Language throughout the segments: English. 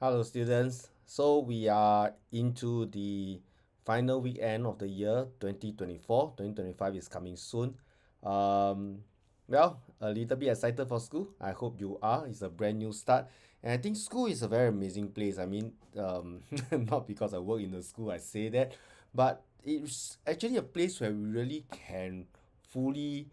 Hello, students. So we are into the final weekend of the year 2024. 2025 is coming soon. Um, a little bit excited for school. I hope you are. It's a brand new start. And I think school is a very amazing place. I mean, not because I work in the school, I say that, but it's actually a place where we really can fully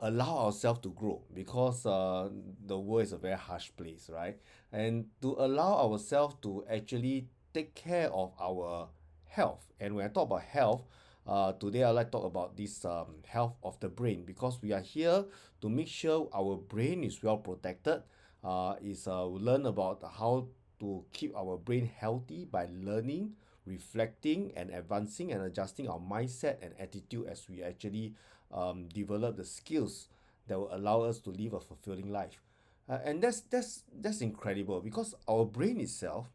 allow ourselves to grow because the world is a very harsh place, right? And to allow ourselves to actually take care of our health. And when I talk about health, today I'd like to talk about this health of the brain because we are here to make sure our brain is well protected. We learn about how to keep our brain healthy by learning, reflecting, and advancing and adjusting our mindset and attitude as we actually develop the skills that will allow us to live a fulfilling life. And that's incredible because our brain itself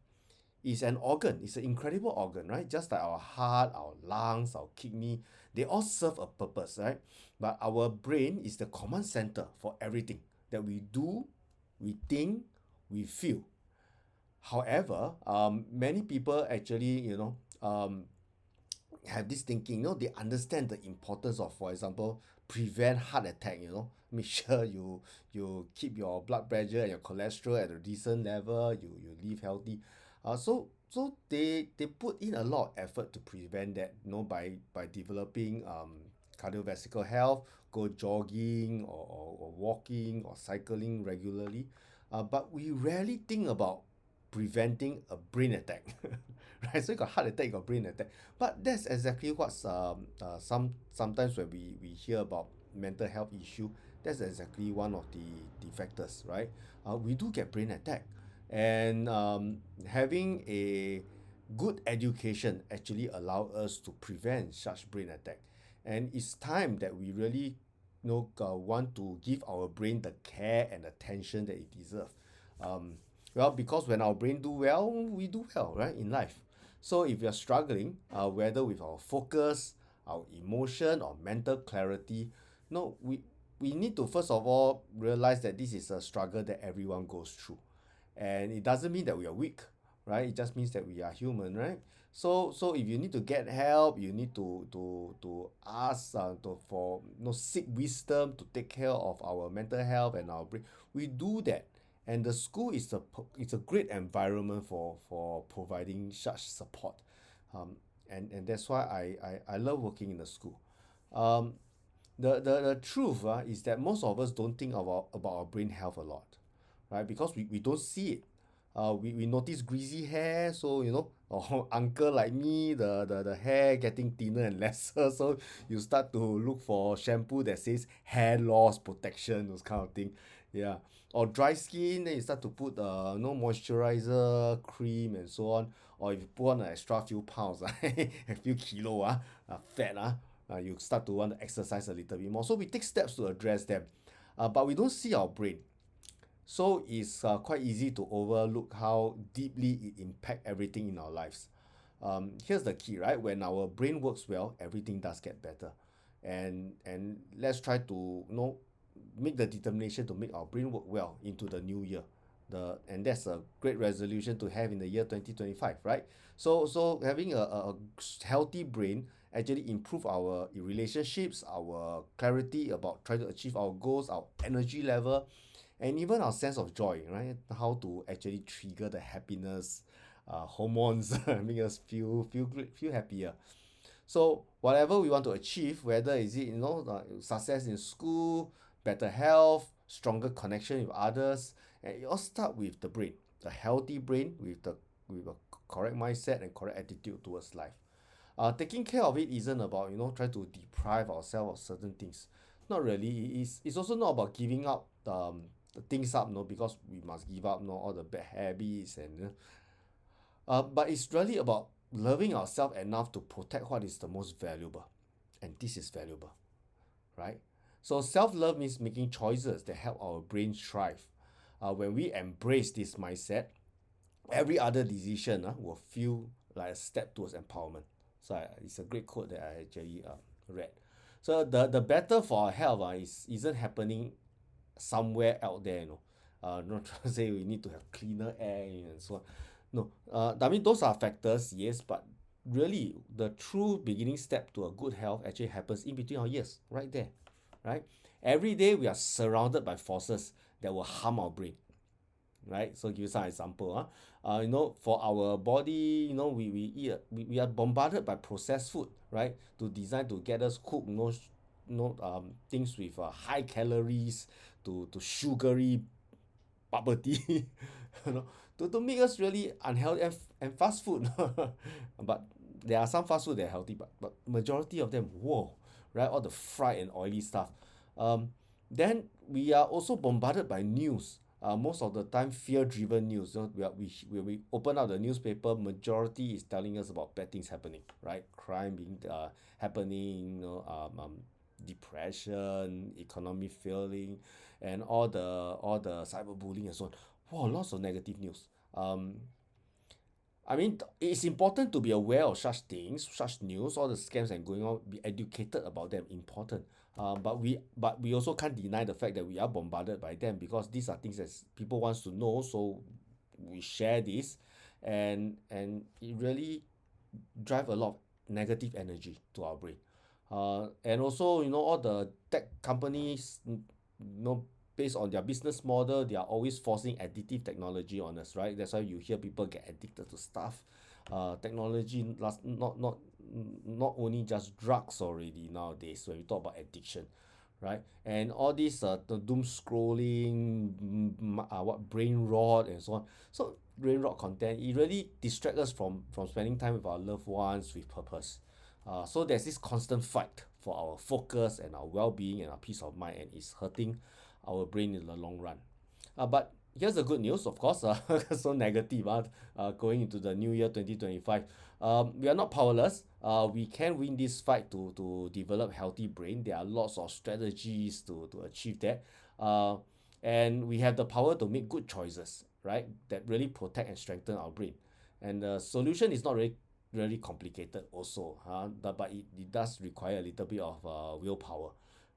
is an organ. It's an incredible organ, right? Just like our heart, our lungs, our kidney, they all serve a purpose, right? But our brain is the command center for everything that we do, we think, we feel. However, many people actually, have this thinking, they understand the importance of, for example, prevent heart attack, make sure you keep your blood pressure and your cholesterol at a decent level, you live healthy. So they put in a lot of effort to prevent that, by developing cardiovascular health, go jogging or walking or cycling regularly. But we rarely think about preventing a brain attack. Right? So you got heart attack, you got brain attack. But that's exactly what's sometimes when we hear about mental health issue, that's exactly one of the factors, right? We do get brain attack, and having a good education actually allow us to prevent such brain attack. And it's time that we really want to give our brain the care and attention that it deserves. Um, because when our brain do well, we do well, right, in life. So if you're struggling, whether with our focus, our emotion, or mental clarity, no, we need to first of all realize that this is a struggle that everyone goes through, and it doesn't mean that we are weak, right? It just means that we are human, right? So if you need to get help, you need to ask for seek wisdom to take care of our mental health and our brain. We do that, and the school is it's a great environment for providing such support. um, and that's why I love working in the school. um, the truth is that most of us don't think about our brain health a lot, right? Because we don't see it. We notice greasy hair, so or uncle like me, the hair getting thinner and lesser, so you start to look for shampoo that says hair loss protection, those kind of thing. Yeah. Or dry skin, then you start to put no moisturizer cream and so on. Or if you put on an extra few pounds, a few kilo fat, you start to want to exercise a little bit more. So we take steps to address them, but we don't see our brain. So it's quite easy to overlook how deeply it impact everything in our lives. Here's the key, right? When our brain works well, everything does get better. And let's try to make the determination to make our brain work well into the new year. And that's a great resolution to have in the year 2025, right? So having a healthy brain actually improve our relationships, our clarity about trying to achieve our goals, our energy level, and even our sense of joy, right? How to actually trigger the happiness hormones, make us feel great, feel happier. So whatever we want to achieve, whether is it success in school, better health, stronger connection with others, and it all start with the brain, the healthy brain with a correct mindset and correct attitude towards life. Taking care of it isn't about trying to deprive ourselves of certain things. Not really. It's also not about giving up the things up, because we must give up all the bad habits and but it's really about loving ourselves enough to protect what is the most valuable, and this is valuable, right? So self-love means making choices that help our brain thrive. When we embrace this mindset, every other decision will feel like a step towards empowerment. So it's a great quote that I actually read. So the battle for our health isn't happening somewhere out there, not trying to say we need to have cleaner air and so on. No, I mean those are factors, yes, but really the true beginning step to a good health actually happens in between our ears, right there, right? Every day we are surrounded by forces that will harm our brain, right? So give you some example, for our body, we eat, we are bombarded by processed food, right? To design to get us hooked, things with high calories, to sugary bubble tea, to make us really unhealthy and fast food. But there are some fast food that are healthy, but majority of them, whoa, right? All the fried and oily stuff. Um, then we are also bombarded by news. Most of the time, fear-driven news. We open up the newspaper, majority is telling us about bad things happening, right? Crime being happening, depression, economy failing, and all the cyberbullying and so on. Wow, lots of negative news. Um, I mean, it's important to be aware of such things, such news, all the scams and going on, be educated about them, important. But we also can't deny the fact that we are bombarded by them because these are things that people wants to know, so we share this, and it really drive a lot of negative energy to our brain. And also, all the tech companies, based on their business model, they are always forcing additive technology on us, right? That's why you hear people get addicted to stuff. Technology last not only just drugs already nowadays when we talk about addiction, right? And all these the doom scrolling, what brain rot and so on. So brain rot content, it really distract us from spending time with our loved ones with purpose. So there's this constant fight for our focus and our well-being and our peace of mind, and it's hurting our brain in the long run. But here's the good news, of course, so negative going into the new year 2025. We are not powerless. We can win this fight to develop healthy brain. There are lots of strategies to achieve that. And we have the power to make good choices, right? That really protect and strengthen our brain. And the solution is not really complicated also, but it does require a little bit of willpower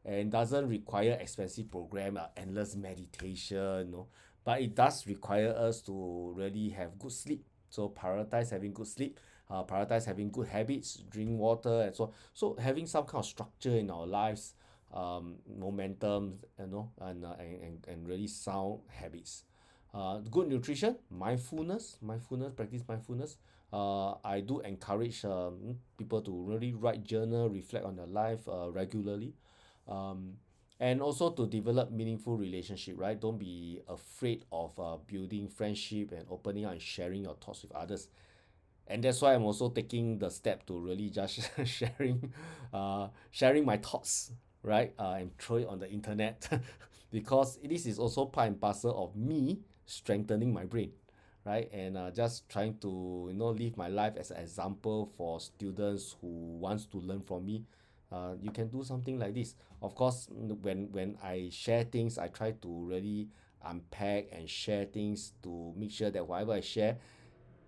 and doesn't require expensive program, endless meditation, but it does require us to really have good sleep. So prioritize having good sleep, prioritize having good habits, drink water and so on. So having some kind of structure in our lives, momentum, and really sound habits. Good nutrition, practice mindfulness. I do encourage people to really write journal, reflect on their life regularly, um, and also to develop meaningful relationship, right? Don't be afraid of building friendship and opening up and sharing your thoughts with others. And that's why I'm also taking the step to really just sharing my thoughts, right? And throw it on the internet because this is also part and parcel of me strengthening my brain, right? And just trying to live my life as an example for students who wants to learn from me. You can do something like this. Of course, when I share things, I try to really unpack and share things to make sure that whatever I share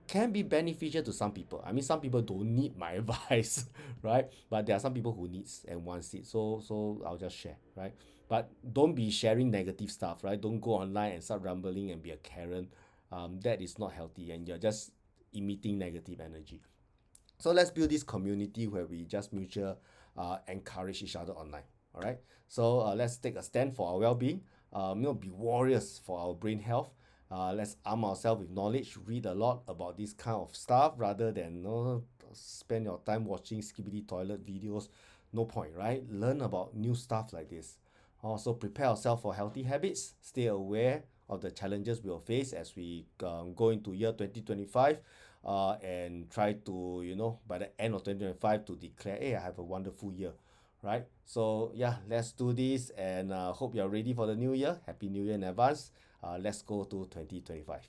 can be beneficial to some people. I mean, some people don't need my advice, right? But there are some people who needs and wants it. So I'll just share, right? But don't be sharing negative stuff, right? Don't go online and start rambling and be a Karen. That is not healthy, and you're just emitting negative energy. So let's build this community where we just mutual encourage each other online. All right. So let's take a stand for our well-being. Be warriors for our brain health. Let's arm ourselves with knowledge. Read a lot about this kind of stuff rather than spend your time watching skibidi toilet videos. No point, right? Learn about new stuff like this. Also, prepare ourselves for healthy habits. Stay aware of the challenges we'll face as we go into year 2025, and try to, by the end of 2025 to declare, hey, I have a wonderful year, right? So, yeah, let's do this and hope you're ready for the new year. Happy New Year in advance. Let's go to 2025.